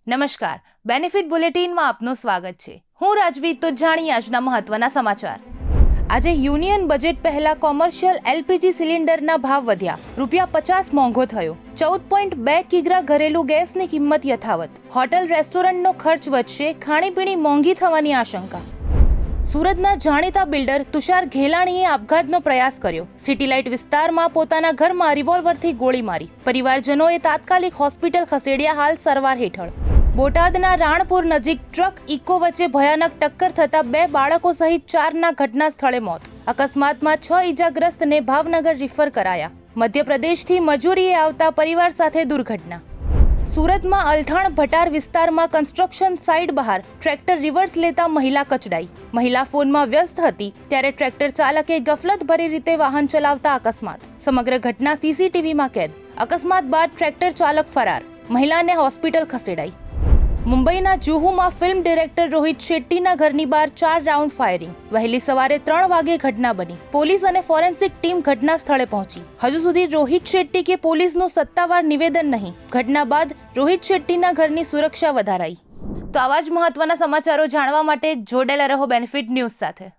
નમસ્કાર, બેનિફિટ બુલેટિનમાં આપનું સ્વાગત છે. હું રાજવી. તો જાણીએ આજના મહત્વના સમાચાર. આજે યુનિયન બજેટ પહેલા કોમર્શિયલ એલપીજી સિલિન્ડરના ભાવ વધ્યા. ₹50 મોંઘો થયો. 14.2 કિગ્રા ઘરેલું ગેસની કિંમત યથાવત. હોટલ રેસ્ટોરન્ટનો ખર્ચ વધશે. ખાણીપીણી મોંઘી થવાની આશંકા. સુરતના જાણીતા બિલ્ડર તુષાર ઘેલાણીએ આપઘાતનો પ્રયાસ કર્યો. સિટીલાઇટ વિસ્તારમાં પોતાના ઘરમાં રિવોલ્વરથી ગોળી મારી. પરિવારજનોએ તાત્કાલિક હોસ્પિટલ ખસેડ્યા, હાલ સારવાર હેઠળ. બોટાદના રાણપુર નજીક ટ્રક ઇકો વચ્ચે ભયાનક ટક્કર થતા 2 બાળકો સહિત 4ના ઘટના સ્થળે મોત. અકસ્માતમાં 6 ઈજાગ્રસ્તને ભાવનગર રિફર કરાયા. મધ્યપ્રદેશથી મજૂરીએ આવતા પરિવાર સાથે દુર્ઘટના. સુરતમાં અલથાણ ભટાર વિસ્તારમાં કન્સ્ટ્રક્શન સાઇટ બહાર ટ્રેક્ટર રિવર્સ લેતા મહિલા કચડાઈ. મહિલા ફોનમાં વ્યસ્ત હતી ત્યારે ટ્રેક્ટર ચાલકે ગફલતભરી રીતે વાહન ચલાવતા અકસ્માત. સમગ્ર ઘટના સીસીટીવીમાં કેદ. અકસ્માત બાદ ટ્રેક્ટર ચાલક ફરાર. મહિલાને હોસ્પિટલ ખસેડાઈ. મુંબઈના જુહુમાં ફિલ્મ ડિરેક્ટર રોહિત શેટ્ટીના ઘરની બહાર 4 રાઉન્ડ ફાયરિંગ. વહેલી સવારે 3 વાગે ઘટના બની. પોલીસ અને ફોરેન્સિક ટીમ ઘટના સ્થળે પહોંચી. હજુ સુધી રોહિત શેટ્ટી કે પોલીસનું સત્તાવાર નિવેદન નહીં. ઘટના બાદ રોહિત શેટ્ટીના ઘરની સુરક્ષા વધારાઈ. તો આવા જ મહત્વના સમાચારો જાણવા માટે જોડાયેલા રહો બેનિફિટ ન્યૂઝ સાથે.